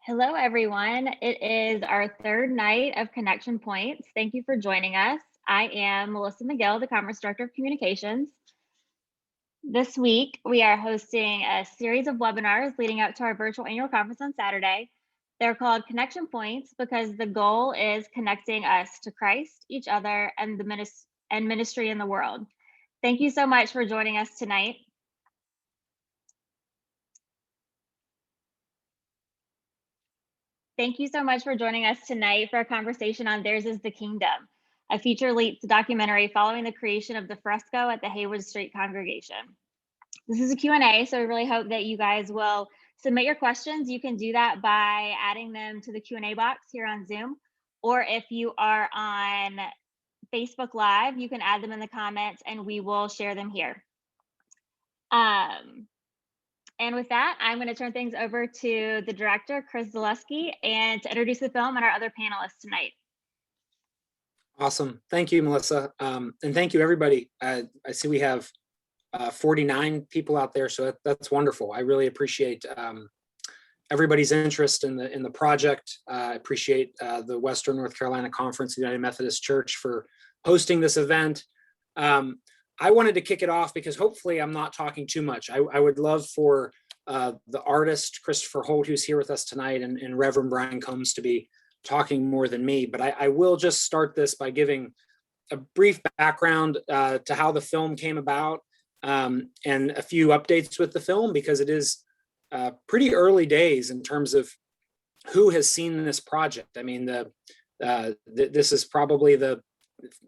Hello, everyone. It is our third night of Connection Points. Thank you for joining us. I am Melissa McGill, the Commerce Director of Communications. This week, we are hosting a series of webinars leading up to our virtual annual conference on Saturday. They're called Connection Points because the goal is connecting us to Christ, each other, and ministry in the world. Thank you so much for joining us tonight. Thank you so much for joining us tonight for a conversation on Theirs is the Kingdom, a feature-length documentary following the creation of the fresco at the Haywood Street congregation. This is a Q&A, so we really hope that you guys will submit your questions. You can do that by adding them to the Q&A box here on Zoom, or if you are on Facebook Live, you can add them in the comments and we will share them here. And with that, I'm going to turn things over to the director, Chris Zaleski, and to introduce the film and our other panelists tonight. Awesome. Thank you, Melissa. And thank you, everybody. I see we have 49 people out there, so that's wonderful. I really appreciate everybody's interest in the project. I appreciate the Western North Carolina Conference United Methodist Church for hosting this event. I wanted to kick it off because hopefully I'm not talking too much. I would love for the artist, Christopher Holt, who's here with us tonight, and Reverend Brian Combs to be talking more than me. But I will just start this by giving a brief background to how the film came about and a few updates with the film, because it is pretty early days in terms of who has seen this project. I mean, this is probably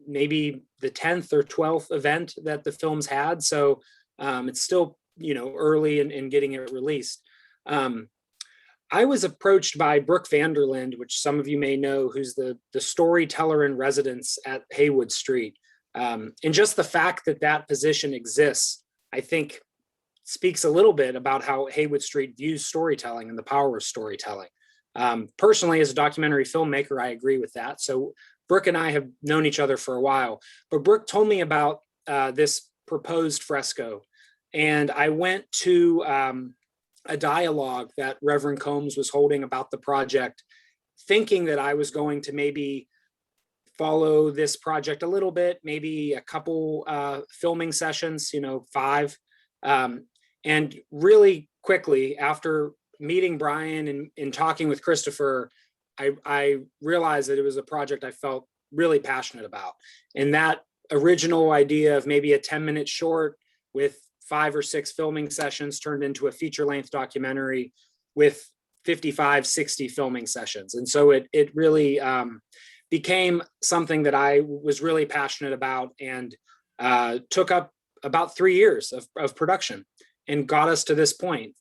maybe the 10th or 12th event that the film's had. So it's still, early in getting it released. I was approached by Brooke Vanderland, which some of you may know, who's the storyteller in residence at Haywood Street. And just the fact that position exists, I think speaks a little bit about how Haywood Street views storytelling and the power of storytelling. Personally, as a documentary filmmaker, I agree with that. So Brooke and I have known each other for a while, but Brooke told me about this proposed fresco, and I went to a dialogue that Reverend Combs was holding about the project, thinking that I was going to maybe follow this project a little bit, maybe a couple filming sessions, 5. And really quickly, after meeting Brian and talking with Christopher, I realized that it was a project I felt really passionate about. And that original idea of maybe a 10-minute short with 5 or 6 filming sessions turned into a feature-length documentary with 55, 60 filming sessions. And so it really became something that I was really passionate about, and took up about 3 years of production and got us to this point.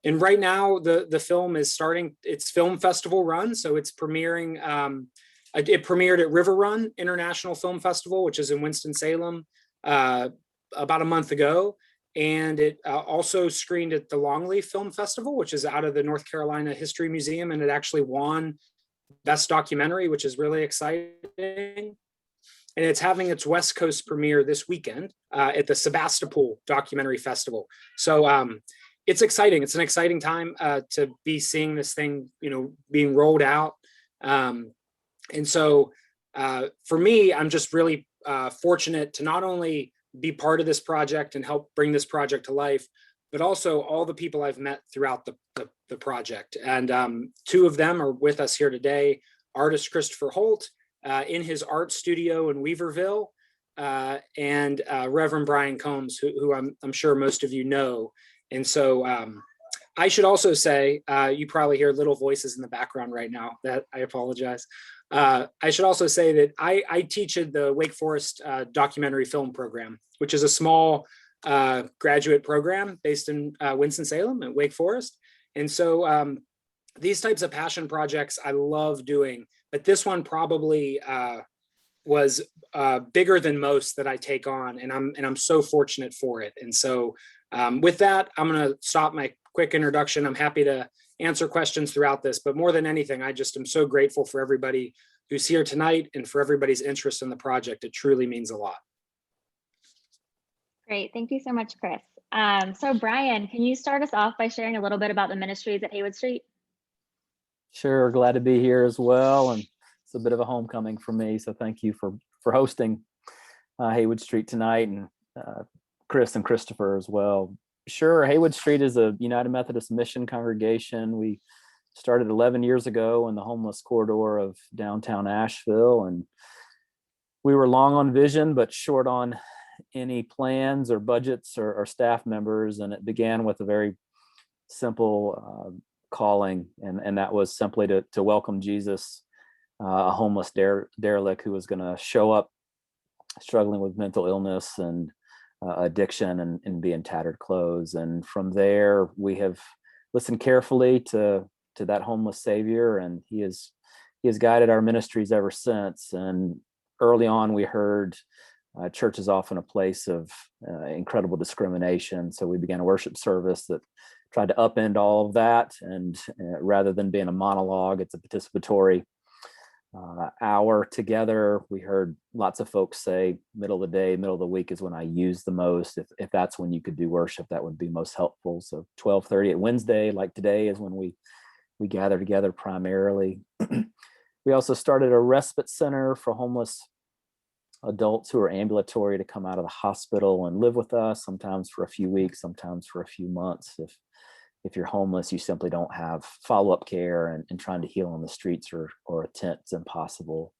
And right now, the film is starting its film festival run. So it's premiering. It premiered at River Run International Film Festival, which is in Winston-Salem, about a month ago. And it also screened at the Longleaf Film Festival, which is out of the North Carolina History Museum. And it actually won Best Documentary, which is really exciting. And it's having its West Coast premiere this weekend at the Sebastopol Documentary Festival. So it's exciting. It's an exciting time to be seeing this thing, being rolled out. And so for me, I'm just really fortunate to not only be part of this project and help bring this project to life, but also all the people I've met throughout the project. And 2 of them are with us here today. Artist Christopher Holt in his art studio in Weaverville, and Reverend Brian Combs, who I'm sure most of you know. And so I should also say, you probably hear little voices in the background right now. That I apologize. I should also say that I teach at the Wake Forest documentary film program, which is a small graduate program based in Winston-Salem at Wake Forest. And so these types of passion projects I love doing, but this one probably was bigger than most that I take on, and I'm so fortunate for it. And so with that, I'm going to stop my quick introduction. I'm happy to answer questions throughout this, but more than anything, I just am so grateful for everybody who's here tonight and for everybody's interest in the project. It truly means a lot. Great. Thank you so much, Chris. So Brian, can you start us off by sharing a little bit about the ministries at Haywood Street? Sure, glad to be here as well, and it's a bit of a homecoming for me. So thank you for hosting Haywood Street tonight, and Chris and Christopher as well. Sure, Haywood Street is a United Methodist Mission congregation. We started 11 years ago in the homeless corridor of downtown Asheville, and we were long on vision but short on any plans or budgets or staff members. And it began with a very simple calling, and that was simply to welcome Jesus, a homeless derelict who was going to show up struggling with mental illness and addiction and be in tattered clothes. And from there, we have listened carefully to that homeless Savior, and he has guided our ministries ever since. And early on, we heard church is often a place of incredible discrimination. So we began a worship service that tried to upend all of that. And rather than being a monologue, it's a participatory hour together. We heard lots of folks say middle of the day, middle of the week is when I use the most. If that's when you could do worship, that would be most helpful. So 12:30 at Wednesday, like today, is when we gather together primarily. We also started a respite center for homeless adults who are ambulatory to come out of the hospital and live with us, sometimes for a few weeks, sometimes for a few months. If you're homeless, you simply don't have follow-up care, and trying to heal on the streets or a tent is impossible.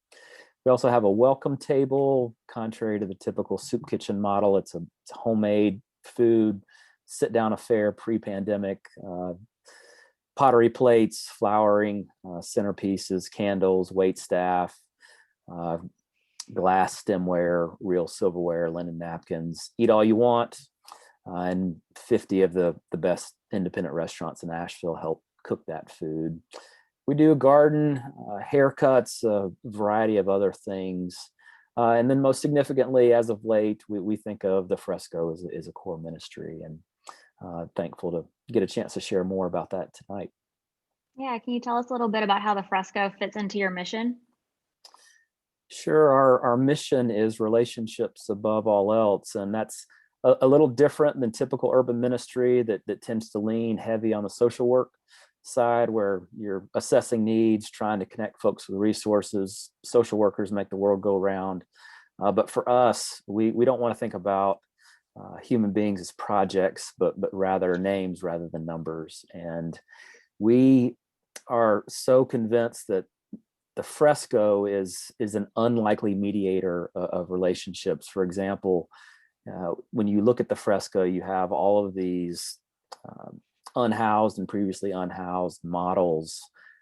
We also have a welcome table, contrary to the typical soup kitchen model. It's a homemade food, sit-down affair pre-pandemic, pottery plates, flowering centerpieces, candles, wait staff, glass stemware, real silverware, linen napkins. Eat all you want. And 50 of the best independent restaurants in Asheville help cook that food. We do a garden, haircuts, a variety of other things. And then most significantly, as of late, we think of the fresco as a core ministry, and thankful to get a chance to share more about that tonight. Yeah, can you tell us a little bit about how the fresco fits into your mission? Sure. Our mission is relationships above all else, and that's a little different than typical urban ministry that tends to lean heavy on the social work side, where you're assessing needs, trying to connect folks with resources. Social workers make the world go round. But for us, we don't want to think about human beings as projects, but rather names rather than numbers. And we are so convinced that the fresco is an unlikely mediator of relationships. For example, when you look at the fresco, you have all of these unhoused and previously unhoused models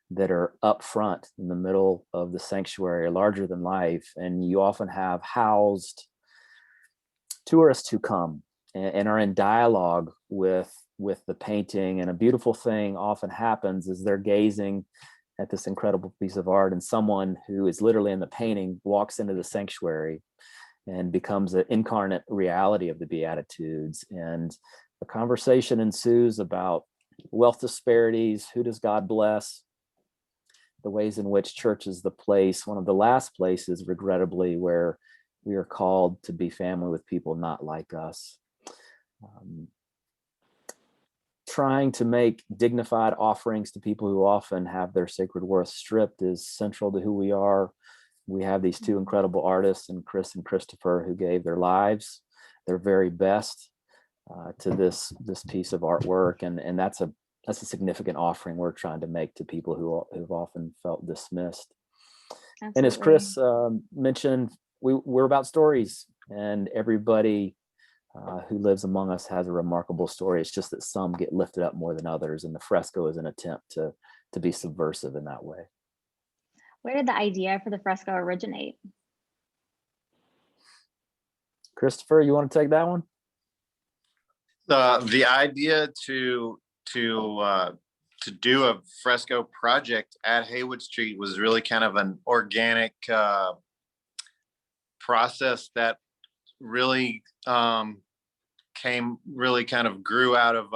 that are up front in the middle of the sanctuary, larger than life. And you often have housed tourists who come and are in dialogue with the painting. And a beautiful thing often happens is they're gazing at this incredible piece of art, and someone who is literally in the painting walks into the sanctuary and becomes an incarnate reality of the Beatitudes. And a conversation ensues about wealth disparities, who does God bless, the ways in which church is the place, one of the last places, regrettably, where we are called to be family with people not like us. Trying to make dignified offerings to people who often have their sacred worth stripped is central to who we are. We have these two incredible artists, and Chris and Christopher, who gave their lives, their very best, to this piece of artwork, and that's a significant offering we're trying to make to people who've often felt dismissed. Absolutely. And as Chris mentioned, we're about stories, and everybody who lives among us has a remarkable story. It's just that some get lifted up more than others, and the fresco is an attempt to be subversive in that way. Where did the idea for the fresco originate? Christopher, you want to take that one? The idea to do a fresco project at Haywood Street was really kind of an organic process that really grew out of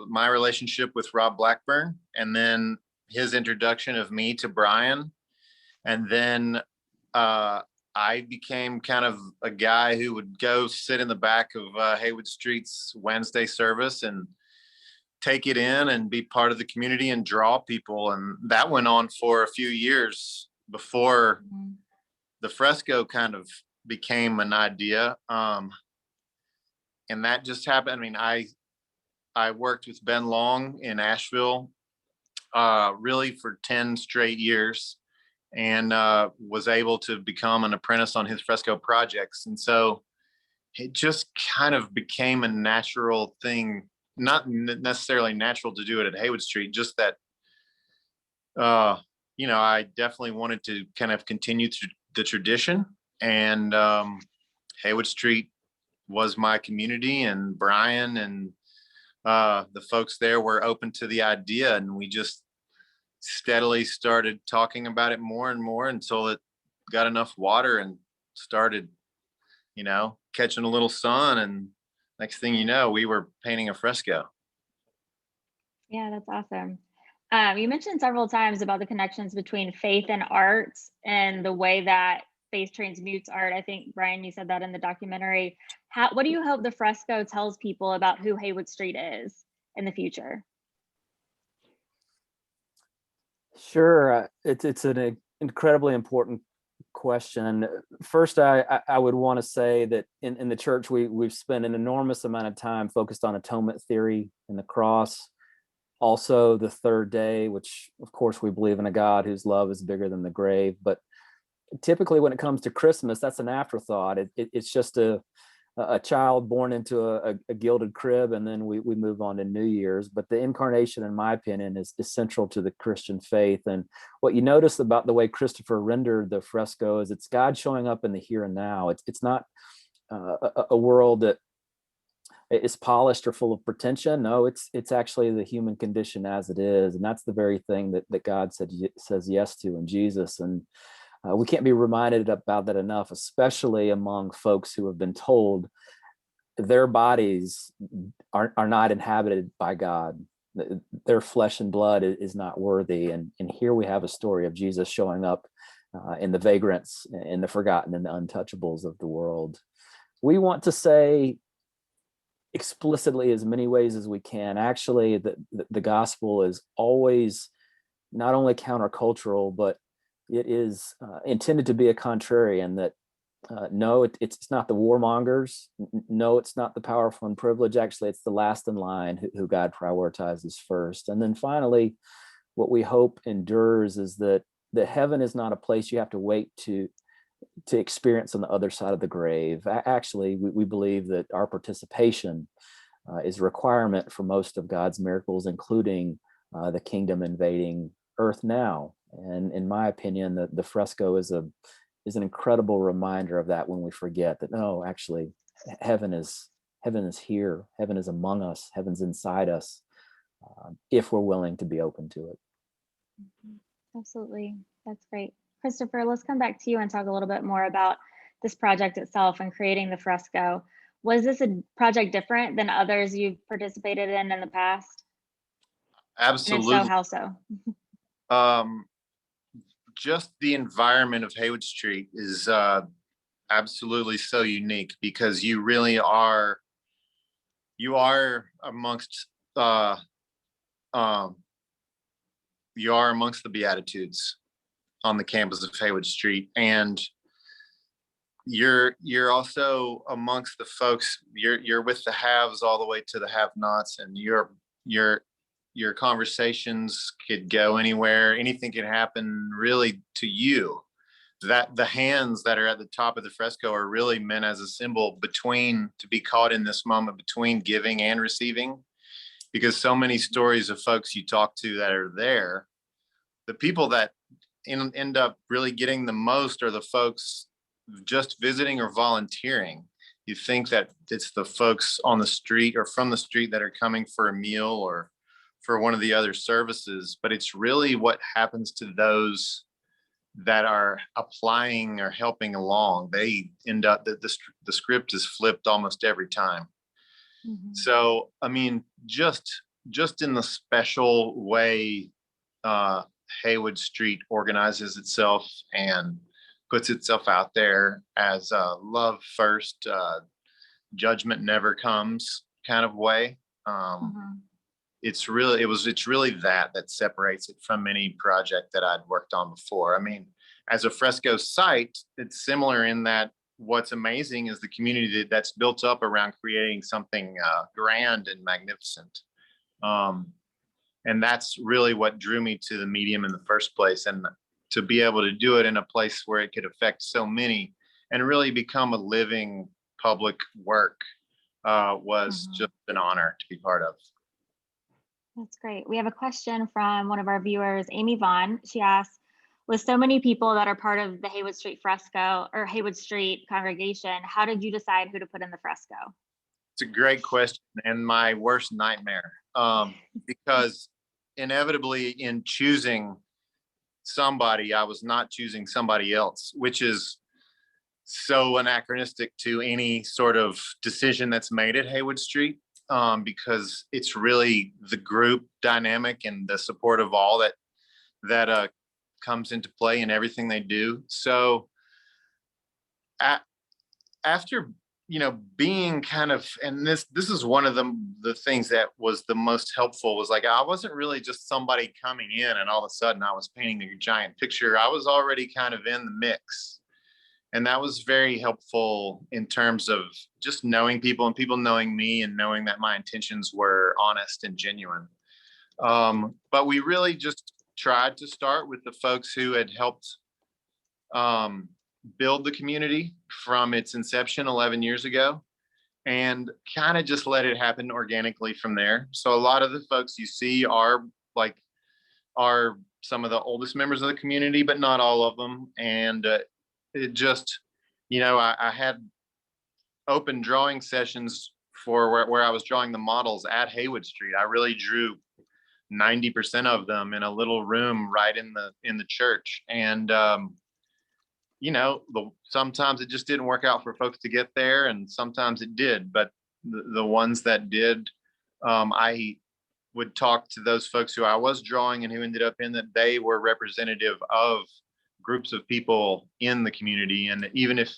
my relationship with Rob Blackburn, and then his introduction of me to Brian. And then I became kind of a guy who would go sit in the back of Haywood Street's Wednesday service and take it in and be part of the community and draw people. And that went on for a few years before the fresco kind of became an idea. And that just happened. I mean, I worked with Ben Long in Asheville, really for 10 straight years, and was able to become an apprentice on his fresco projects. And so it just kind of became a natural thing, not necessarily natural to do it at Haywood Street, just that, I definitely wanted to kind of continue the tradition. And Haywood Street was my community, and Brian and the folks there were open to the idea, and we just steadily started talking about it more and more until it got enough water and started, catching a little sun. And next thing you know, we were painting a fresco. Yeah, that's awesome. You mentioned several times about the connections between faith and art and the way that faith transmutes art. I think, Brian, you said that in the documentary. What do you hope the fresco tells people about who Haywood Street is in the future? Sure. It's an incredibly important question. First, I would want to say that in the church, we've spent an enormous amount of time focused on atonement theory and the cross. Also, the third day, which of course we believe in a God whose love is bigger than the grave. But typically when it comes to Christmas, that's an afterthought. It's just a child born into a gilded crib, and then we move on to New Year's. But the incarnation, in my opinion, is central to the Christian faith. And what you notice about the way Christopher rendered the fresco is it's God showing up in the here and now. It's not a world that is polished or full of pretension. No, it's actually the human condition as it is. And that's the very thing that God says yes to in Jesus. And we can't be reminded about that enough, especially among folks who have been told their bodies are not inhabited by God. Their flesh and blood is not worthy. And here we have a story of Jesus showing up in the vagrants, in the forgotten, and the untouchables of the world. We want to say explicitly as many ways as we can, actually, the gospel is always not only countercultural, but it is intended to be a contrarian. That no, it's not the warmongers. No, it's not the powerful and privileged. Actually, it's the last in line who God prioritizes first. And then finally, what we hope endures is that heaven is not a place you have to wait to experience on the other side of the grave. Actually, we believe that our participation is a requirement for most of God's miracles, including the kingdom invading earth now. And in my opinion, the fresco is an incredible reminder of that when we forget that, no, actually, heaven is here. Heaven is among us. Heaven's inside us, if we're willing to be open to it. Absolutely. That's great. Christopher, let's come back to you and talk a little bit more about this project itself and creating the fresco. Was this a project different than others you've participated in the past? Absolutely. And if so, how so? Just the environment of Haywood Street is absolutely so unique, because you really are amongst the Beatitudes on the campus of Haywood Street, and you're also amongst the folks. You're with the haves all the way to the have-nots, and your conversations could go anywhere. Anything can happen really to you. That the hands that are at the top of the fresco are really meant as a symbol to be caught in this moment between giving and receiving, because so many stories of folks you talk to that are there, the people that end up really getting the most are the folks just visiting or volunteering. You think that it's the folks on the street or from the street that are coming for a meal or for one of the other services, but it's really what happens to those that are applying or helping along. They end up the script is flipped almost every time. Mm-hmm. So, I mean, just in the special way Haywood Street organizes itself and puts itself out there as a love first, judgment never comes kind of way. Mm-hmm. it's really that separates it from any project that I'd worked on before. I mean, as a fresco site, it's similar in that what's amazing is the community that's built up around creating something grand and magnificent. And that's really what drew me to the medium in the first place. And to be able to do it in a place where it could affect so many and really become a living public work was just an honor to be part of. That's great. We have a question from one of our viewers, Amy Vaughn. She asks, with so many people that are part of the Haywood Street fresco or Haywood Street congregation, how did you decide who to put in the fresco? It's a great question and my worst nightmare, because inevitably in choosing somebody, I was not choosing somebody else, which is so anachronistic to any sort of decision that's made at Haywood Street, because it's really the group dynamic and the support of all that comes into play in everything they do. So after being kind of, and this is one of the things that was the most helpful, was like I wasn't really just somebody coming in and all of a sudden I was painting a giant picture. I was already kind of in the mix, and that was very helpful in terms of just knowing people and people knowing me and knowing that my intentions were honest and genuine. But we really just tried to start with the folks who had helped build the community from its inception 11 years ago, and kind of just let it happen organically from there. So a lot of the folks you see are some of the oldest members of the community, but not all of them. And it just, I had open drawing sessions for where I was drawing the models at Haywood Street. I really drew 90% of them in a little room right in the church. And sometimes it just didn't work out for folks to get there, and sometimes it did. But the ones that did, I would talk to those folks who I was drawing and who ended up in that they were representative of groups of people in the community. And even if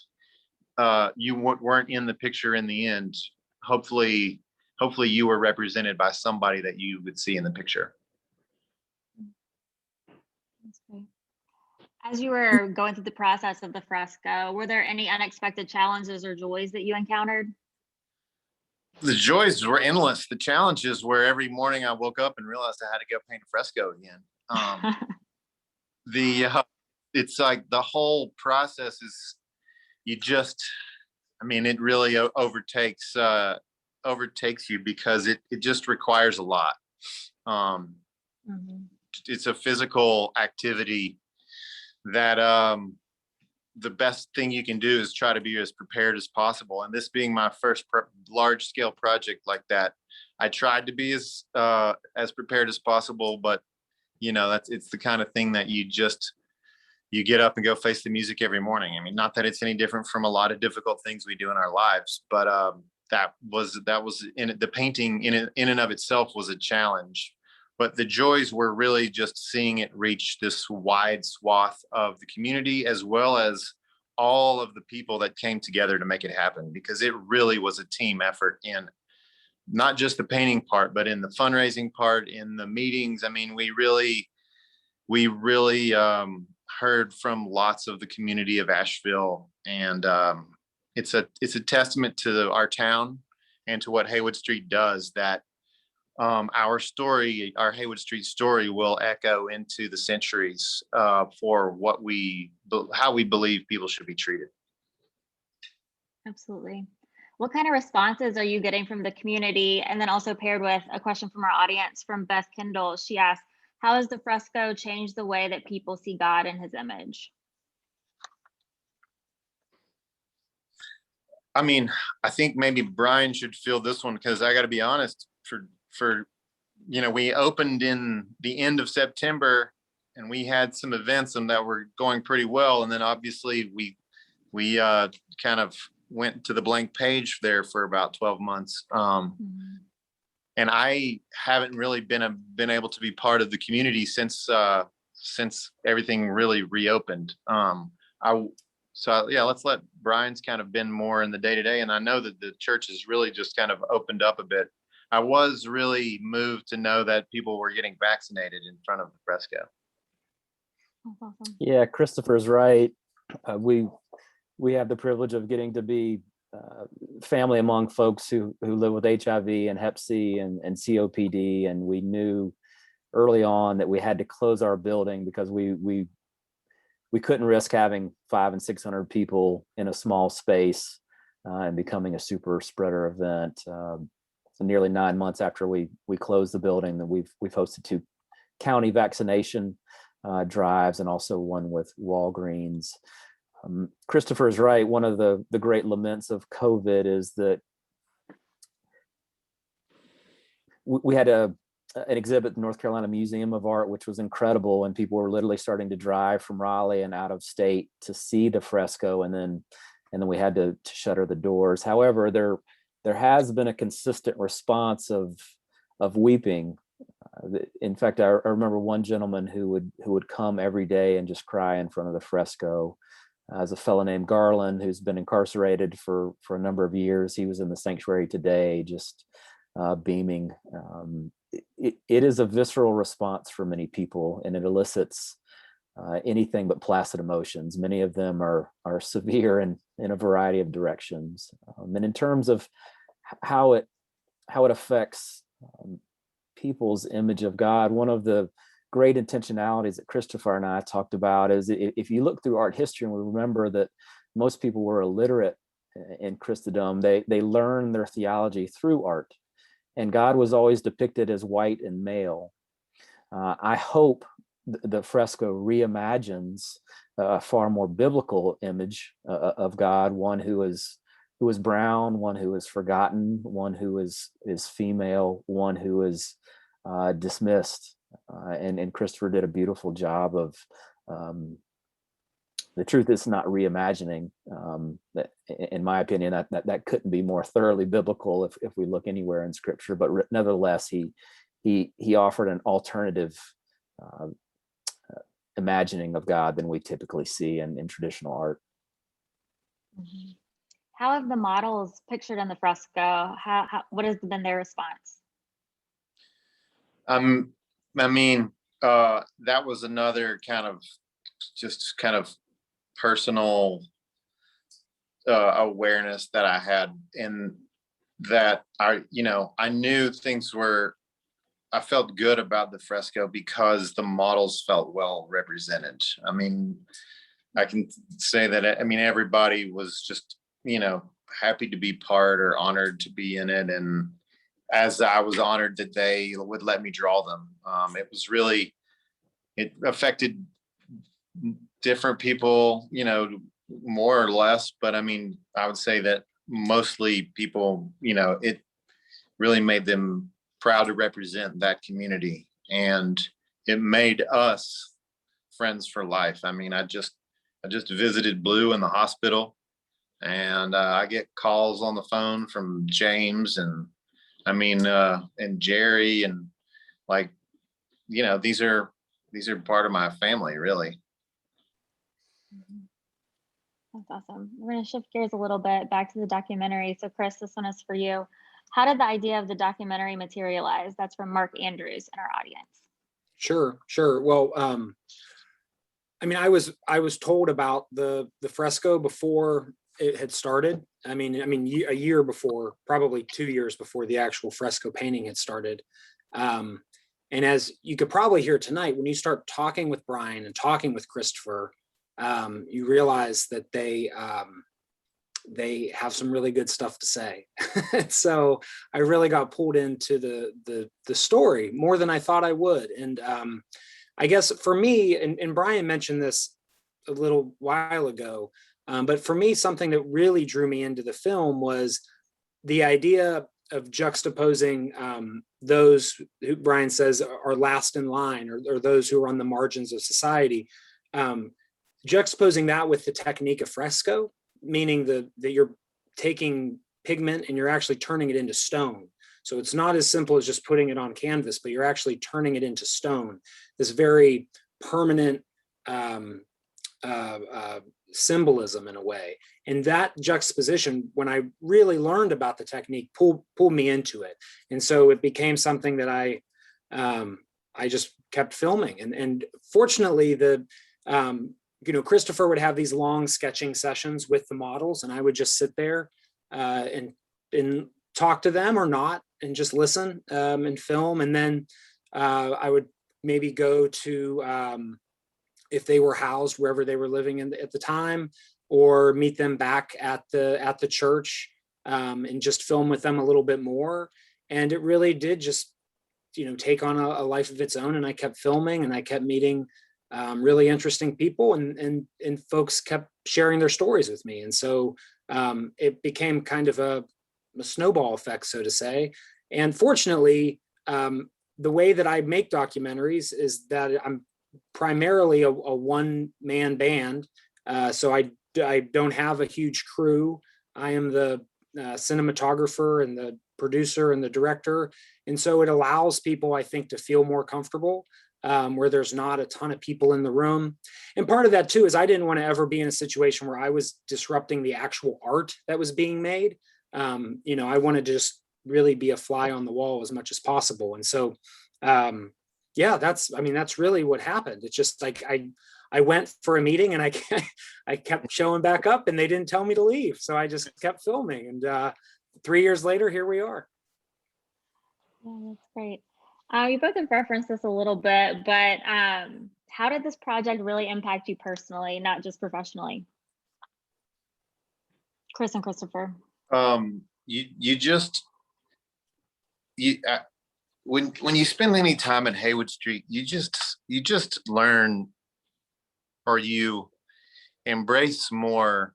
you weren't in the picture in the end, hopefully you were represented by somebody that you would see in the picture. That's great. As you were going through the process of the fresco, were there any unexpected challenges or joys that you encountered? The joys were endless. The challenges were every morning I woke up and realized I had to go paint a fresco again. It's like the whole process is, it really overtakes you because it just requires a lot. It's a physical activity that the best thing you can do is try to be as prepared as possible. And this being my first large scale project like that, I tried to be as prepared as possible. But it's the kind of thing that you get up and go face the music every morning. I mean, not that it's any different from a lot of difficult things we do in our lives, but that was in it. The painting in and of itself was a challenge. But the joys were really just seeing it reach this wide swath of the community, as well as all of the people that came together to make it happen, because it really was a team effort in not just the painting part, but in the fundraising part, in the meetings. I mean, we really heard from lots of the community of Asheville, and it's a testament to our town and to what Haywood Street does that our Haywood Street story will echo into the centuries for how we believe people should be treated. Absolutely. What kind of responses are you getting from the community? And then also paired with a question from our audience from Beth Kendall. She asked, how has the fresco changed the way that people see God in his image? I mean, I think maybe Brian should fill this one, because I got to be honest, we opened in the end of September and we had some events and that were going pretty well. And then obviously we kind of went to the blank page there for about 12 months. And I haven't really been able to be part of the community since everything really reopened. Let's let Brian's kind of been more in the day-to-day. And I know that the church has really just kind of opened up a bit. I was really moved to know that people were getting vaccinated in front of the fresco. That's awesome. Yeah, Christopher's right. We have the privilege of getting to be family among folks who live with HIV and Hep C and COPD, and we knew early on that we had to close our building because we couldn't risk having 500 and 600 people in a small space and becoming a super spreader event. So nearly 9 months after we closed the building, that we've hosted 2 county vaccination drives and also one with Walgreens. Christopher is right. One of the great laments of COVID is that we had an exhibit at the North Carolina Museum of Art, which was incredible, and people were literally starting to drive from Raleigh and out of state to see the fresco, and then we had to shutter the doors. However, there has been a consistent response of weeping. In fact, I remember one gentleman who would come every day and just cry in front of the fresco. As a fellow named Garland, who's been incarcerated for a number of years. He was in the sanctuary today, just beaming. It is a visceral response for many people, and it elicits anything but placid emotions. Many of them are severe in a variety of directions. And in terms of how it affects people's image of God, one of the great intentionalities that Christopher and I talked about is if you look through art history, and we remember that most people were illiterate in Christendom, they learned their theology through art, and God was always depicted as white and male. I hope the fresco reimagines a far more biblical image of God, one who is brown, one who is forgotten, one who is female, one who is dismissed. And Christopher did a beautiful job of, the truth is not reimagining. That, in my opinion, that couldn't be more thoroughly biblical if we look anywhere in Scripture. But nevertheless, he offered an alternative imagining of God than we typically see in traditional art. Mhm. How have the models pictured in the fresco? What has been their response? I mean, that was another kind of personal awareness that I had, in that I knew I felt good about the fresco because the models felt well represented. I mean, I can say that, everybody was just, happy to be part or honored to be in it. And as I was honored that they would let me draw them. It affected different people, more or less, but I would say that mostly people, it really made them proud to represent that community, and it made us friends for life. I just visited Blue in the hospital, and I get calls on the phone from James and Jerry, and these are part of my family, really. Mhm. That's awesome. We're going to shift gears a little bit back to the documentary. So Chris, this one is for you. How did the idea of the documentary materialize? That's from Mark Andrews in our audience. Sure. Well, I was told about the fresco before it had started. A year before, probably 2 years before the actual fresco painting had started. And as you could probably hear tonight, when you start talking with Brian and talking with Christopher, you realize that they have some really good stuff to say. So I really got pulled into the story more than I thought I would. And I guess for me, and Brian mentioned this a little while ago, but for me, something that really drew me into the film was the idea of juxtaposing those who Brian says are last in line, or those who are on the margins of society, juxtaposing that with the technique of fresco, meaning that you're taking pigment and you're actually turning it into stone. So it's not as simple as just putting it on canvas, but you're actually turning it into stone. This very permanent symbolism in a way. And that juxtaposition, when I really learned about the technique, pulled me into it. And so it became something that I just kept filming. And fortunately, Christopher would have these long sketching sessions with the models, and I would just sit there and talk to them or not, and just listen and film. And then I would maybe go to, if they were housed wherever they were living at the time, or meet them back at the church and just film with them a little bit more. And it really did just, take on a life of its own. And I kept filming, and I kept meeting really interesting people, and folks kept sharing their stories with me. And so it became kind of a snowball effect, so to say. And fortunately, the way that I make documentaries is that I'm primarily a one-man band. So I don't have a huge crew. I am the cinematographer and the producer and the director. And so it allows people, I think, to feel more comfortable where there's not a ton of people in the room. And part of that too is I didn't want to ever be in a situation where I was disrupting the actual art that was being made. I wanted to just really be a fly on the wall as much as possible. And so that's really what happened. It's just like I went for a meeting, and I kept showing back up, and they didn't tell me to leave. So I just kept filming. And 3 years later, here we are. Yeah, that's great. You both have referenced this a little bit, but how did this project really impact you personally, not just professionally? Chris and Christopher. When you spend any time at Haywood Street, you just learn, or you embrace more,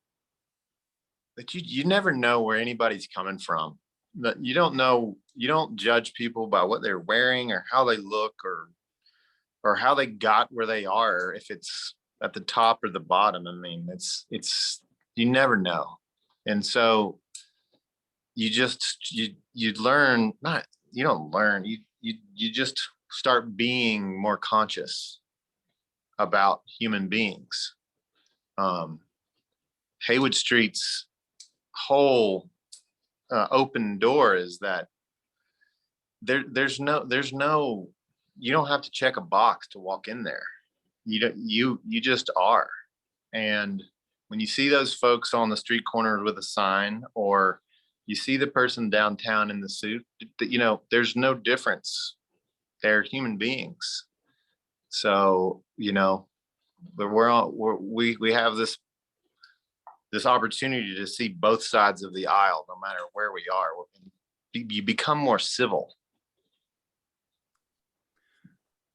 that you never know where anybody's coming from. That you don't judge people by what they're wearing or how they look or how they got where they are, if it's at the top or the bottom. I mean, it's you never know. And so you learn, not, you don't learn, you just start being more conscious about human beings. Haywood Street's whole open door is that there's no, you don't have to check a box to walk in there. You just are. And when you see those folks on the street corner with a sign, or you see the person downtown in the suit, there's no difference. They're human beings. So, we have this opportunity to see both sides of the aisle, no matter where we are. You become more civil.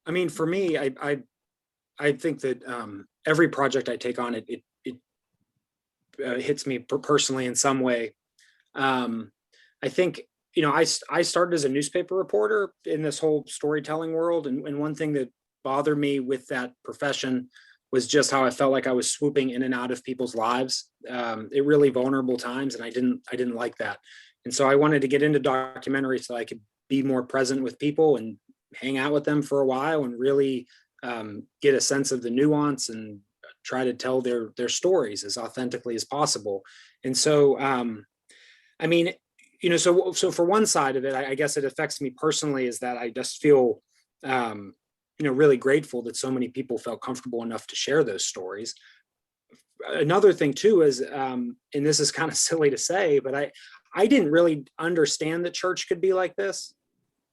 I mean, for me, I think that every project I take on, it hits me personally in some way. I think, I started as a newspaper reporter in this whole storytelling world. And one thing that bothered me with that profession was just how I felt like I was swooping in and out of people's lives at really vulnerable times. And I didn't like that. And so I wanted to get into documentary so I could be more present with people and hang out with them for a while, and really get a sense of the nuance and try to tell their stories as authentically as possible. And so, so for one side of it, I guess it affects me personally, is that I just feel, really grateful that so many people felt comfortable enough to share those stories. Another thing too is, and this is kind of silly to say, but I didn't really understand that church could be like this.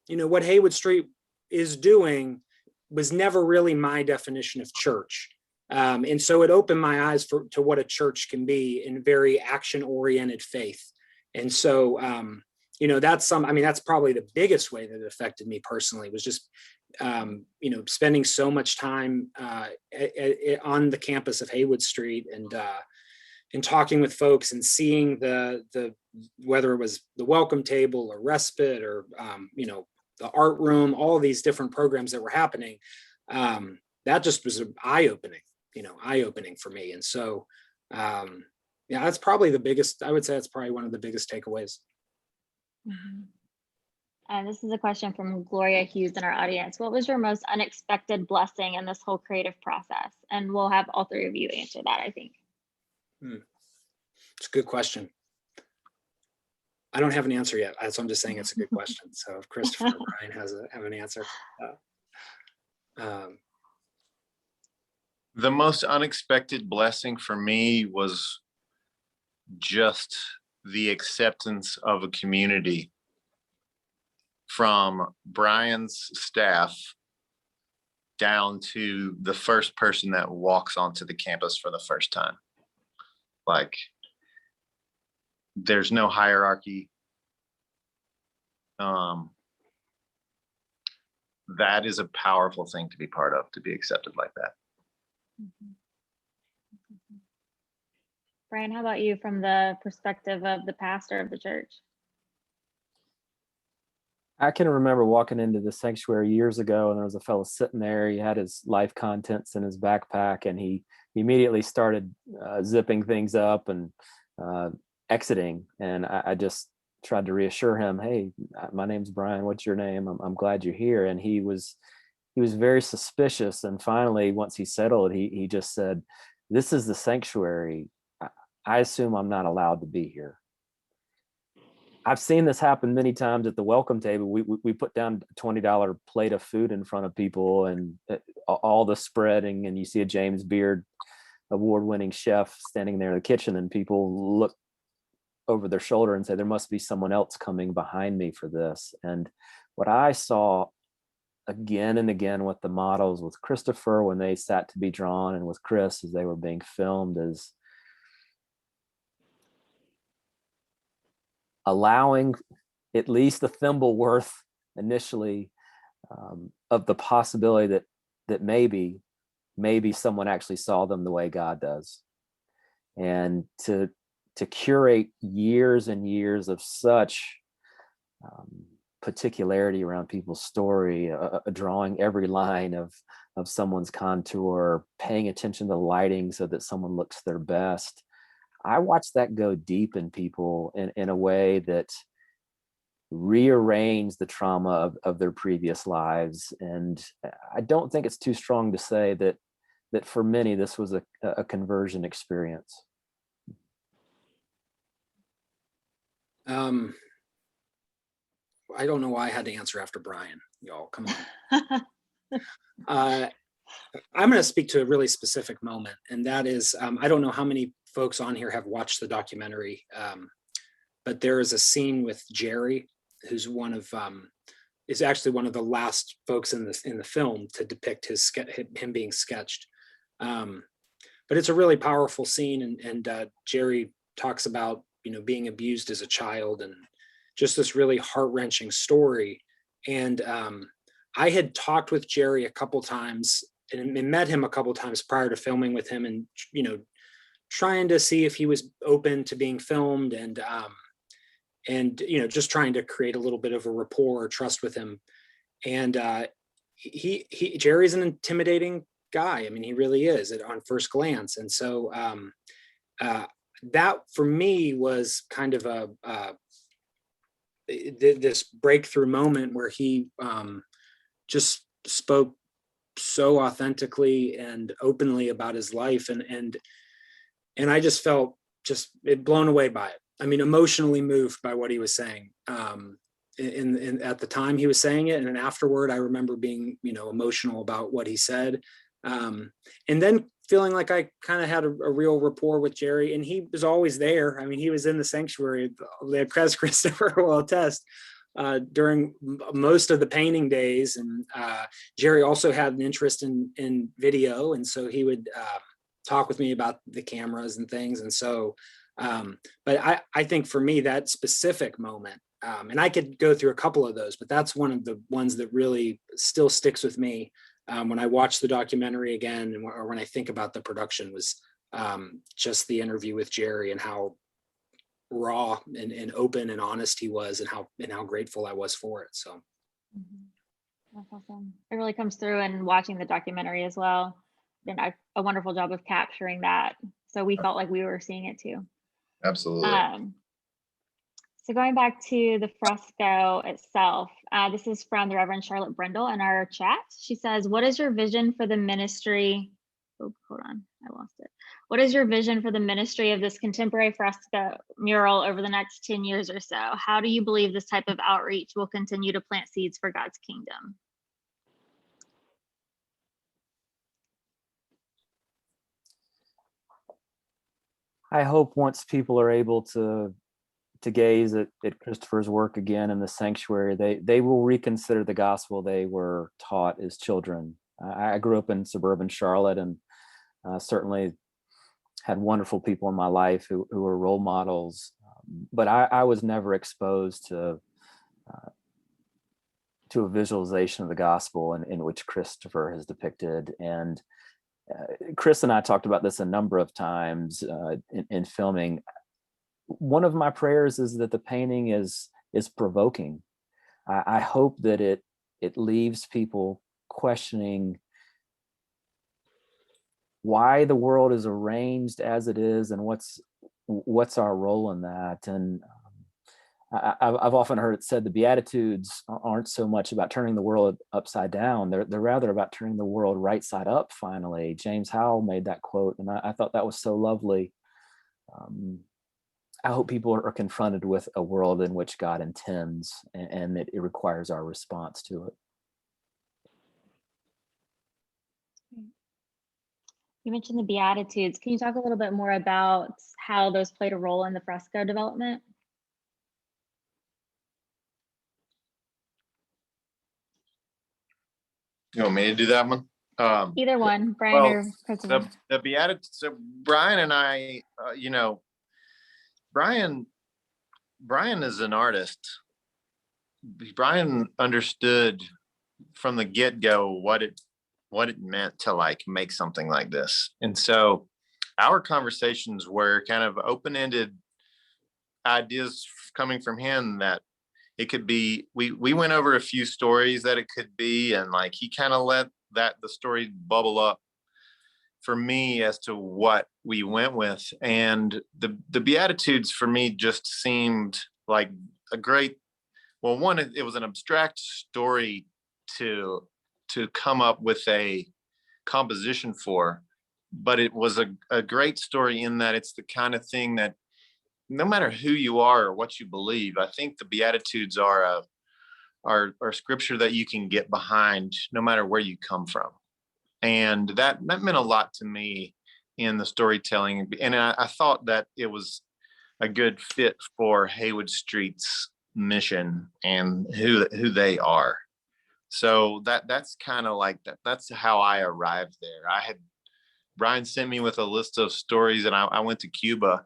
What Haywood Street is doing was never really my definition of church. And so it opened my eyes to what a church can be in very action-oriented faith. And so, that's probably the biggest way that it affected me personally, was just, spending so much time on the campus of Haywood Street, and talking with folks, and seeing the whether it was the welcome table or respite, or the art room, all of these different programs that were happening. That just was eye-opening for me. And so, that's probably the biggest, I would say that's probably one of the biggest takeaways. Mm-hmm. And this is a question from Gloria Hughes in our audience. What was your most unexpected blessing in this whole creative process? And we'll have all three of you answer that, I think. It's a good question. I don't have an answer yet. So I'm just saying it's a good question. So if Christopher or Brian have an answer. The most unexpected blessing for me was just the acceptance of a community from Brian's staff down to the first person that walks onto the campus for the first time. Like, there's no hierarchy. That is a powerful thing to be part of, to be accepted like that. Brian, how about you from the perspective of the pastor of the church? I can remember walking into the sanctuary years ago, and there was a fellow sitting there. He had his life contents in his backpack, and he immediately started zipping things up and exiting. And I just tried to reassure him, "Hey, my name's Brian. What's your name? I'm glad you're here." And he was very suspicious. And finally, once he settled, he just said, "This is the sanctuary. I assume I'm not allowed to be here." I've seen this happen many times at the welcome table. We put down a $20 plate of food in front of people, and all the spreading, and you see a James Beard award-winning chef standing there in the kitchen, and people look over their shoulder and say, there must be someone else coming behind me for this. And what I saw again and again with the models, with Christopher when they sat to be drawn, and with Chris as they were being filmed, is allowing at least a thimble worth initially of the possibility that maybe someone actually saw them the way God does, and to curate years and years of such particularity around people's story, drawing every line of someone's contour, paying attention to the lighting so that someone looks their best. I watched that go deep in people in a way that rearranged the trauma of their previous lives. And I don't think it's too strong to say that for many, this was a conversion experience. I don't know why I had to answer after Brian, y'all, come on. I'm going to speak to a really specific moment, and that is, I don't know how many folks on here have watched the documentary, but there is a scene with Jerry, who's is actually one of the last folks in the film to depict him being sketched. But it's a really powerful scene, and Jerry talks about being abused as a child, and just this really heart-wrenching story. And I had talked with Jerry a couple times and met him a couple times prior to filming with him, and trying to see if he was open to being filmed, and just trying to create a little bit of a rapport or trust with him. And Jerry's an intimidating guy. I mean, he really is on first glance. And so that for me was kind of this breakthrough moment where he just spoke so authentically and openly about his life, and I just felt blown away by it. I mean, emotionally moved by what he was saying. In at the time he was saying it, and then afterward, I remember being emotional about what he said, and then feeling like I kind of had a real rapport with Jerry, and he was always there. I mean, he was in the sanctuary, as Christopher will attest, during most of the painting days. And Jerry also had an interest in video, and so he would talk with me about the cameras and things. And so, but I think for me, that specific moment, and I could go through a couple of those, but that's one of the ones that really still sticks with me when I watch the documentary again, or when I think about the production, was just the interview with Jerry, and how raw and open and honest he was, and how grateful I was for it. So that's awesome. It really comes through in watching the documentary as well. And a wonderful job of capturing that, so we felt like we were seeing it too. Absolutely. So going back to the fresco itself, this is from the Reverend Charlotte Brindle in our chat. She says, "What is your vision for the ministry?" Oh, hold on, I lost it. What is your vision for the ministry of this contemporary fresco mural over the next 10 years or so? How do you believe this type of outreach will continue to plant seeds for God's kingdom? I hope once people are able to gaze at Christopher's work again in the sanctuary, they will reconsider the gospel they were taught as children. I grew up in suburban Charlotte, and certainly had wonderful people in my life who were role models, but I was never exposed to a visualization of the gospel in which Christopher has depicted. And Chris and I talked about this a number of times in filming. One of my prayers is that the painting is provoking. I hope that it leaves people questioning why the world is arranged as it is, and what's our role in that. And I've often heard it said the Beatitudes aren't so much about turning the world upside down. They're rather about turning the world right side up. Finally, James Howell made that quote, and I thought that was so lovely. I hope people are confronted with a world in which God intends, and it requires our response to it. You mentioned the Beatitudes. Can you talk a little bit more about how those played a role in the fresco development? You want me to do that one? Either one, Brian well, or Christopher. The Beatitudes. So Brian and I, Brian is an artist. Brian understood from the get-go what it meant to like make something like this. And so our conversations were kind of open-ended ideas coming from him, that it could be, we went over a few stories that it could be, and like he kind of let the story bubble up for me as to what we went with. And the Beatitudes for me just seemed like a great, well, one, it was an abstract story to come up with a composition for, but it was a great story in that it's the kind of thing that no matter who you are or what you believe, I think the Beatitudes are scripture that you can get behind no matter where you come from. And that meant a lot to me in the storytelling. And I thought that it was a good fit for Haywood Street's mission and who they are. So that's kind of like that. That's how I arrived there. Brian sent me with a list of stories, and I went to Cuba,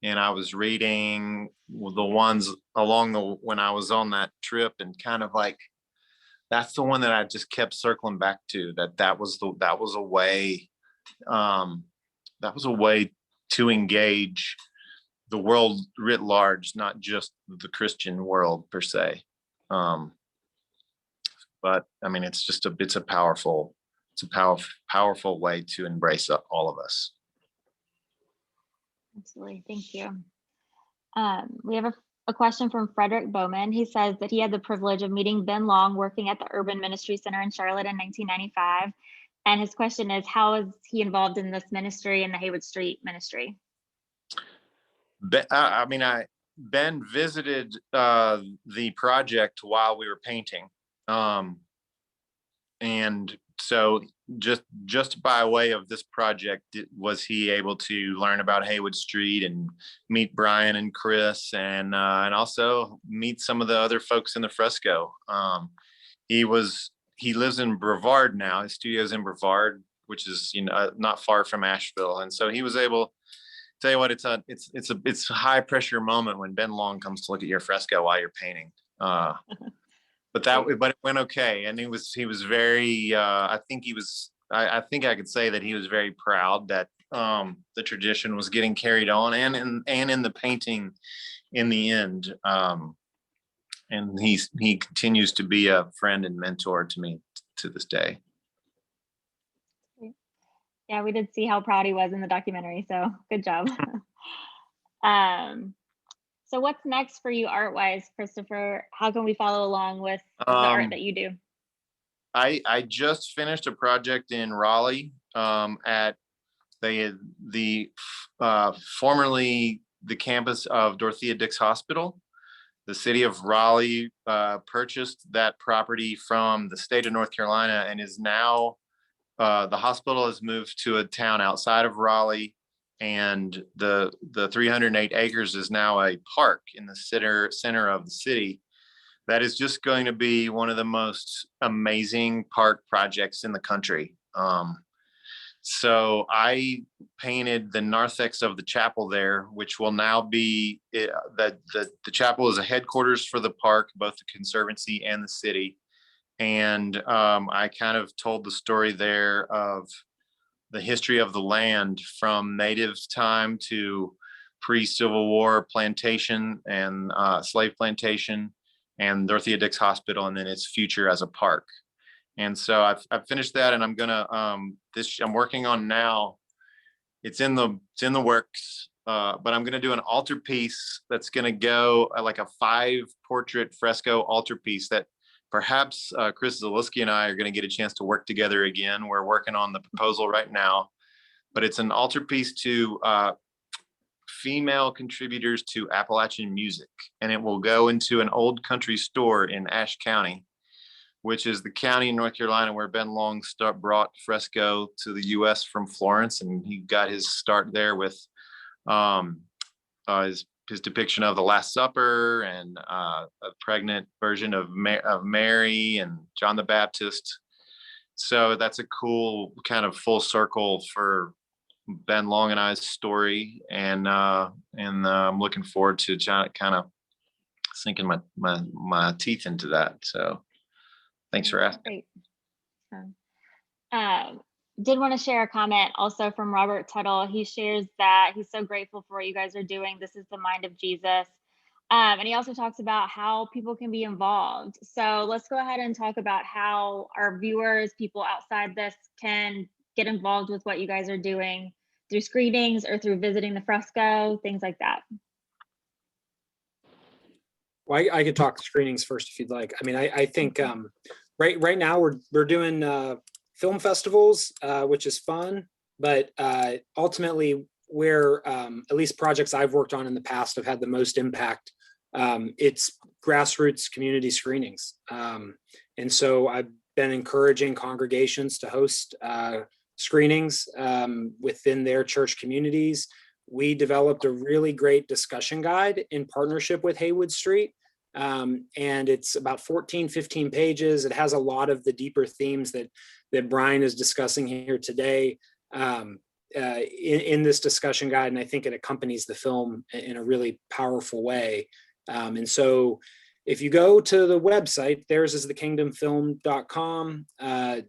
and I was reading the ones when I was on that trip, and kind of like, that's the one that I just kept circling back to, that was a way to engage the world writ large, not just the Christian world per se. But I mean, it's a powerful way to embrace all of us. Absolutely. Thank you. We have a question from Frederick Bowman. He says that he had the privilege of meeting Ben Long working at the Urban Ministry Center in Charlotte in 1995. And his question is, how is he involved in this ministry and the Haywood Street ministry? Ben visited the project while we were painting. And so just by way of this project, was he able to learn about Haywood Street and meet Brian and Chris, and also meet some of the other folks in the fresco. He lives in Brevard now. His studio's in Brevard, which is not far from Asheville, and so he was able. Tell you what, it's a high pressure moment when Ben Long comes to look at your fresco while you're painting. But it went okay, and he was very. I think I could say that he was very proud that the tradition was getting carried on, and in the painting, in the end. And he continues to be a friend and mentor to me to this day. Yeah, we did see how proud he was in the documentary, so good job. So what's next for you art-wise, Christopher? How can we follow along with the art that you do? I just finished a project in Raleigh at They had formerly the campus of Dorothea Dix Hospital. The city of Raleigh purchased that property from the state of North Carolina and is now, the hospital has moved to a town outside of Raleigh, and the 308 acres is now a park in the center of the city. That is just going to be one of the most amazing park projects in the country. So I painted the narthex of the chapel there, which will now be the chapel is a headquarters for the park, both the conservancy and the city. And I kind of told the story there of the history of the land from native time to pre-Civil War plantation and slave plantation and Dorothea Dix Hospital, and then its future as a park. And so I've finished that, and I'm gonna I'm working on now. It's in the works, but I'm gonna do an altarpiece that's gonna go like a 5-portrait fresco altarpiece that perhaps Chris Zaleski and I are gonna get a chance to work together again. We're working on the proposal right now, but it's an altarpiece to female contributors to Appalachian music, and it will go into an old country store in Ashe County, which is the county in North Carolina where Ben Long brought fresco to the U.S. from Florence, and he got his start there with his depiction of the Last Supper and a pregnant version of Mary and John the Baptist. So that's a cool kind of full circle for Ben Long and I's story, and I'm looking forward to kind of sinking my teeth into that. So. Thanks for asking. Great. Did want to share a comment also from Robert Tuttle. He shares that he's so grateful for what you guys are doing. This is the mind of Jesus. And he also talks about how people can be involved. So let's go ahead and talk about how our viewers, people outside this, can get involved with what you guys are doing through screenings or through visiting the fresco, things like that. Well, I could talk screenings first if you'd like. I mean, I think right now we're doing film festivals, which is fun, but ultimately where at least projects I've worked on in the past have had the most impact, it's grassroots community screenings. And so I've been encouraging congregations to host screenings within their church communities. We developed a really great discussion guide in partnership with Haywood Street. And it's about 15 pages. It has a lot of the deeper themes that Brian is discussing here today in this discussion guide. And I think it accompanies the film in a really powerful way. And so if you go to the website, theirs is thekingdomfilm.com.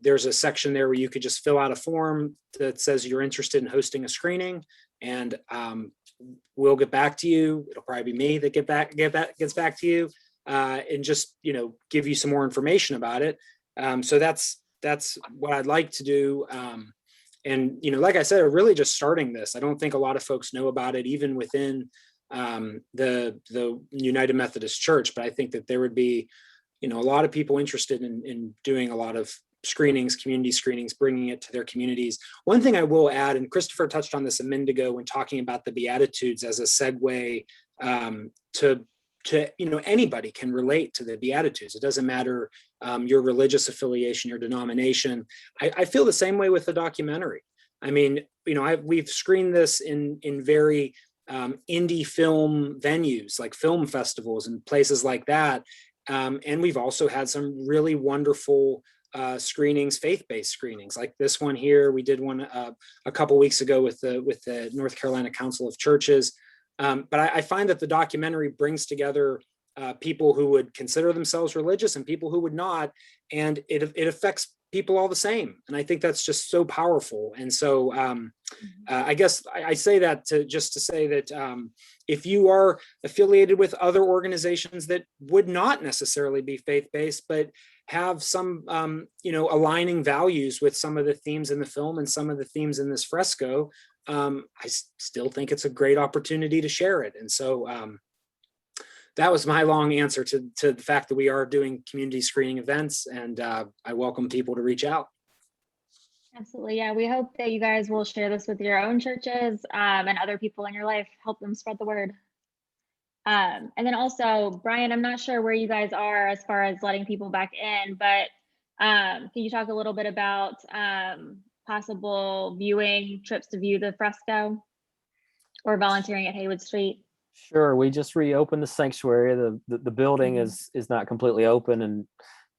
There's a section there where you could just fill out a form that says you're interested in hosting a screening, and we'll get back to you. It'll probably be me that gets back to you, and just, give you some more information about it. So that's what I'd like to do. And, like I said, really just starting this. I don't think a lot of folks know about it, even within the United Methodist Church, but I think that there would be, a lot of people interested in doing a lot of screenings, community screenings, bringing it to their communities. One thing I will add, and Christopher touched on this a minute ago when talking about the Beatitudes as a segue to anybody can relate to the Beatitudes. It doesn't matter your religious affiliation, your denomination. I feel the same way with the documentary. I mean, we've screened this in very indie film venues like film festivals and places like that. And we've also had some really wonderful screenings, faith-based screenings like this one here. We did one a couple weeks ago with the North Carolina Council of Churches. But I find that the documentary brings together people who would consider themselves religious and people who would not, and it affects people all the same. And I think that's just so powerful. And so I guess I say that to say that if you are affiliated with other organizations that would not necessarily be faith-based, but have some, aligning values with some of the themes in the film and some of the themes in this fresco, I still think it's a great opportunity to share it. And so that was my long answer to the fact that we are doing community screening events, and I welcome people to reach out. Absolutely. Yeah. We hope that you guys will share this with your own churches and other people in your life, help them spread the word. And then also, Brian, I'm not sure where you guys are as far as letting people back in, but can you talk a little bit about possible viewing trips to view the fresco or volunteering at Haywood Street? Sure, we just reopened the sanctuary. The building is not completely open, and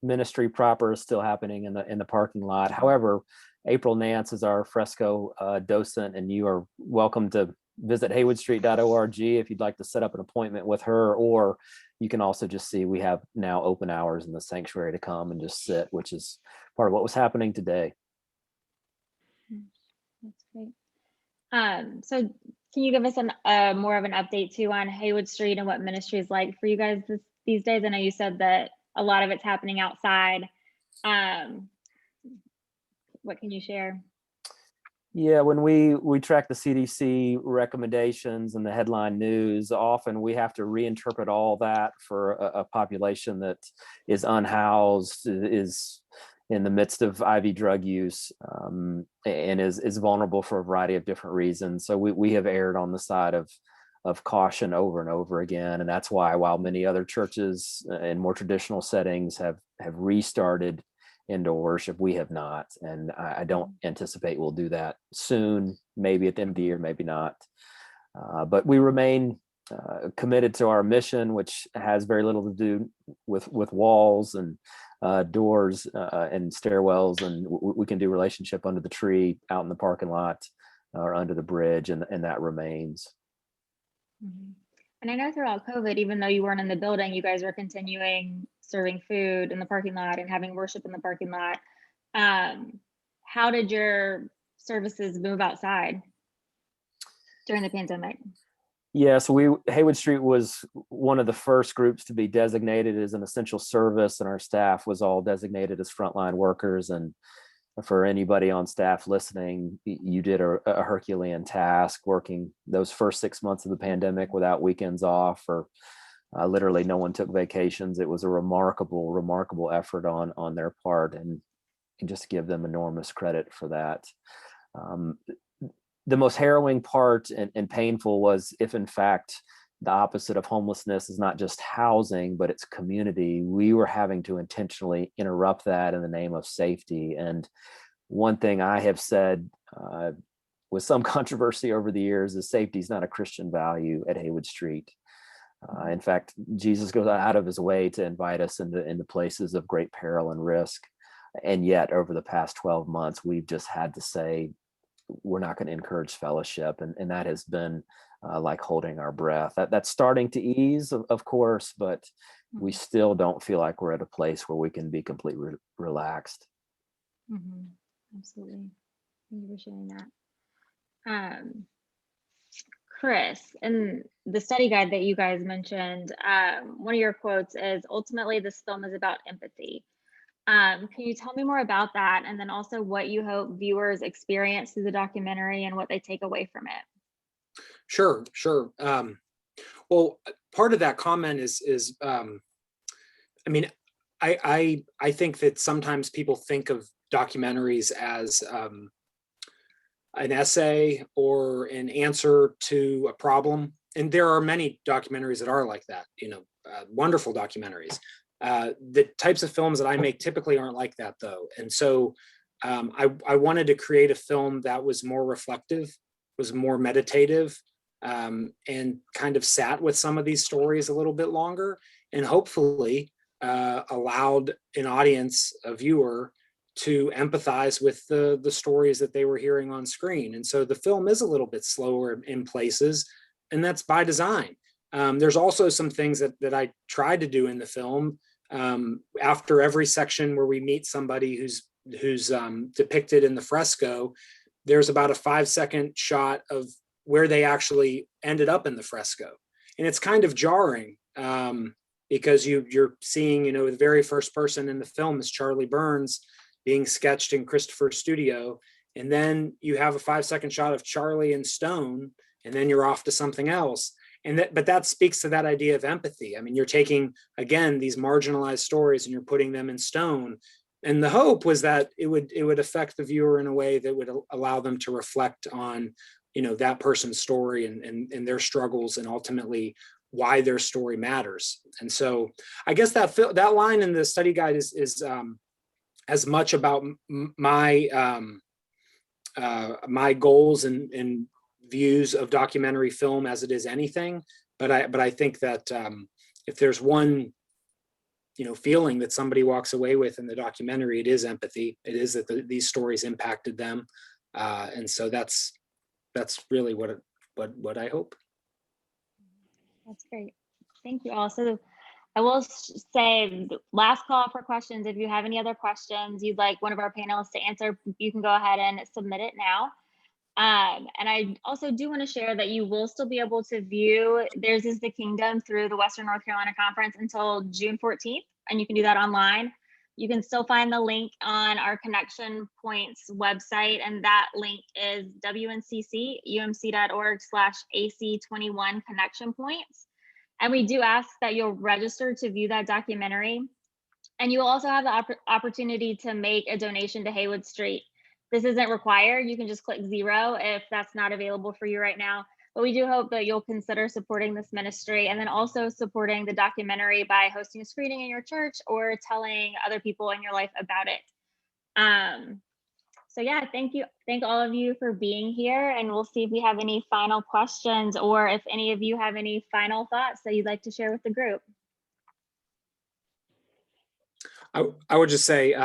ministry proper is still happening in the parking lot. However, April Nance is our fresco docent, and you are welcome to visit haywoodstreet.org if you'd like to set up an appointment with her, or you can also just see we have now open hours in the sanctuary to come and just sit, which is part of what was happening today. That's great. So can you give us more of an update too on Haywood Street and what ministry is like for you guys these days? I know you said that a lot of it's happening outside. What can you share? Yeah, when we track the CDC recommendations and the headline news, often we have to reinterpret all that for a population that is unhoused, is in the midst of IV drug use, and is vulnerable for a variety of different reasons. So we have erred on the side of caution over and over again, and that's why, while many other churches in more traditional settings have restarted indoor worship, we have not, and I don't anticipate we'll do that soon, maybe at the end of the year, maybe not. But we remain committed to our mission, which has very little to do with walls and doors and stairwells, and we can do relationship under the tree, out in the parking lot, or under the bridge, and that remains. And I know throughout COVID, even though you weren't in the building, you guys were continuing serving food in the parking lot and having worship in the parking lot. How did your services move outside during the pandemic? Yeah, so Haywood Street was one of the first groups to be designated as an essential service, and our staff was all designated as frontline workers. And for anybody on staff listening, you did a Herculean task working those first 6 months of the pandemic without weekends off, or literally no one took vacations. It was a remarkable effort on their part, and just give them enormous credit for that. The most harrowing part and painful was, if in fact the opposite of homelessness is not just housing, but it's community, we were having to intentionally interrupt that in the name of safety. And one thing I have said with some controversy over the years is safety is not a Christian value at Haywood Street. In fact, Jesus goes out of his way to invite us into places of great peril and risk. And yet, over the past 12 months, we've just had to say, we're not going to encourage fellowship. And that has been like holding our breath. That's starting to ease, of course, but we still don't feel like we're at a place where we can be completely relaxed. Absolutely. Thank you for sharing that. Chris, in the study guide that you guys mentioned, one of your quotes is, ultimately, this film is about empathy. Can you tell me more about that? And then also what you hope viewers experience through the documentary and what they take away from it? Sure. Well, part of that comment is I mean, I think that sometimes people think of documentaries as an essay or an answer to a problem. And there are many documentaries that are like that, wonderful documentaries. The types of films that I make typically aren't like that, though. And so I wanted to create a film that was more reflective, was more meditative, and kind of sat with some of these stories a little bit longer, and hopefully allowed an audience, a viewer, to empathize with the stories that they were hearing on screen. And so the film is a little bit slower in places, and that's by design. There's also some things that I tried to do in the film. After every section where we meet somebody who's depicted in the fresco, there's about a 5-second shot of where they actually ended up in the fresco. And it's kind of jarring because you're seeing, the very first person in the film is Charlie Burns being sketched in Christopher's studio. And then you have a 5-second shot of Charlie and Stone, and then you're off to something else. But that speaks to that idea of empathy. I mean, you're taking, again, these marginalized stories and you're putting them in stone. the hope was that it would affect the viewer in a way that would allow them to reflect on, that person's story and their struggles, and ultimately why their story matters. And so I guess that line in the study guide is as much about my my goals and views of documentary film as it is anything. But I think that if there's one feeling that somebody walks away with in the documentary, it is empathy. It is that these stories impacted them, and so that's really what I hope. That's great. Thank you all. So I will say, last call for questions. If you have any other questions you'd like one of our panelists to answer, you can go ahead and submit it now. And I also do want to share that you will still be able to view Theirs is the Kingdom through the Western North Carolina Conference until June 14th, and you can do that online. You can still find the link on our Connection Points website, and that link is wncc.umc.org/AC21 Connection Points. And we do ask that you'll register to view that documentary. And you will also have the opportunity to make a donation to Haywood Street. This isn't required. You can just click 0 if that's not available for you right now. But we do hope that you'll consider supporting this ministry, and then also supporting the documentary by hosting a screening in your church or telling other people in your life about it. So yeah, thank you. Thank all of you for being here, and we'll see if we have any final questions, or if any of you have any final thoughts that you'd like to share with the group. I would just say,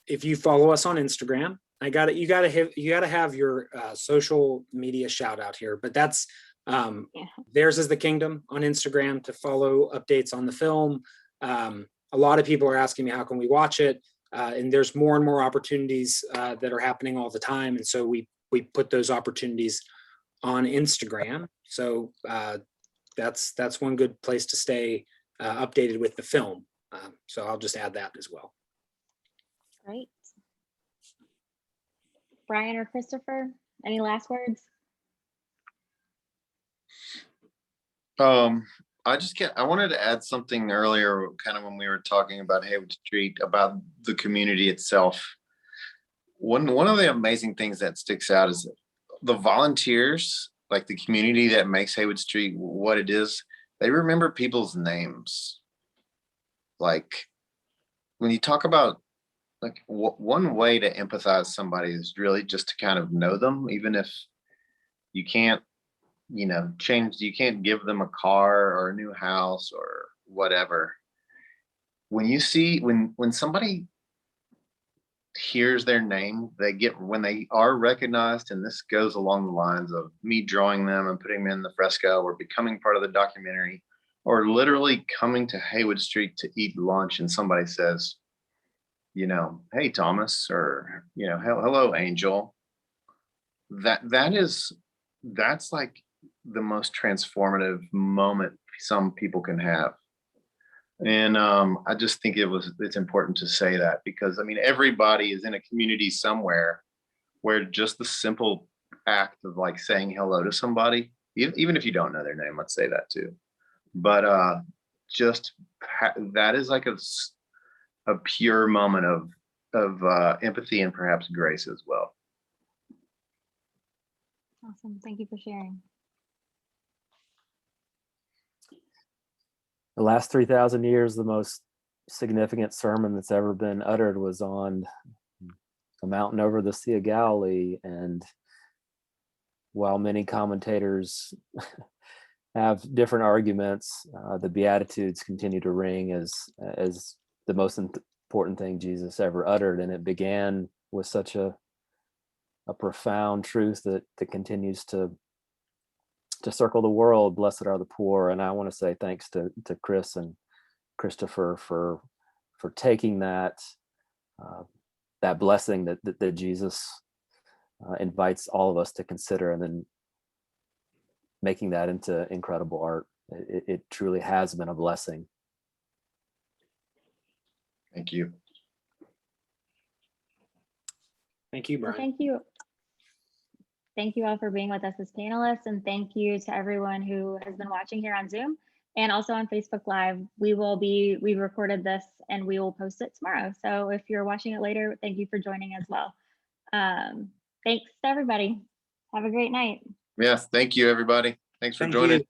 if you follow us on Instagram, you got to have your social media shout out here, but that's Theirs is the Kingdom on Instagram to follow updates on the film. A lot of people are asking me, how can we watch it? And there's more and more opportunities that are happening all the time. And so we put those opportunities on Instagram. So that's one good place to stay updated with the film. So I'll just add that as well. Great. Brian or Christopher, any last words? I wanted to add something earlier, kind of when we were talking about Haywood Street, about the community itself. One of the amazing things that sticks out is the volunteers, like the community that makes Haywood Street what it is. They remember people's names. Like when you talk about, like, one way to empathize somebody is really just to kind of know them, even if you can't, you can't give them a car or a new house or whatever. When you see, when somebody hears their name, when they are recognized, and this goes along the lines of me drawing them and putting them in the fresco, or becoming part of the documentary, or literally coming to Haywood Street to eat lunch, and somebody says, hey, Thomas, or, hello, Angel. That's like the most transformative moment some people can have. And I just think it's important to say that, because everybody is in a community somewhere where just the simple act of like saying hello to somebody, even if you don't know their name, let's say that too. But that is like a pure moment of empathy and perhaps grace as well. Awesome. Thank you for sharing. The last 3,000 years, the most significant sermon that's ever been uttered was on a mountain over the Sea of Galilee. And while many commentators have different arguments, the Beatitudes continue to ring as the most important thing Jesus ever uttered. And it began with such a profound truth that continues to circle the world. Blessed are the poor. And I want to say thanks to Chris and Christopher for taking that blessing that Jesus invites all of us to consider, and then making that into incredible art. It truly has been a blessing. Thank you. Thank you, Brian. Well, thank you. Thank you all for being with us as panelists, and thank you to everyone who has been watching here on Zoom. and also on Facebook Live. We recorded this and we will post it tomorrow. So if you're watching it later, thank you for joining as well. Thanks to everybody. Have a great night. Yes, thank you, everybody. Thanks for Thank joining. you.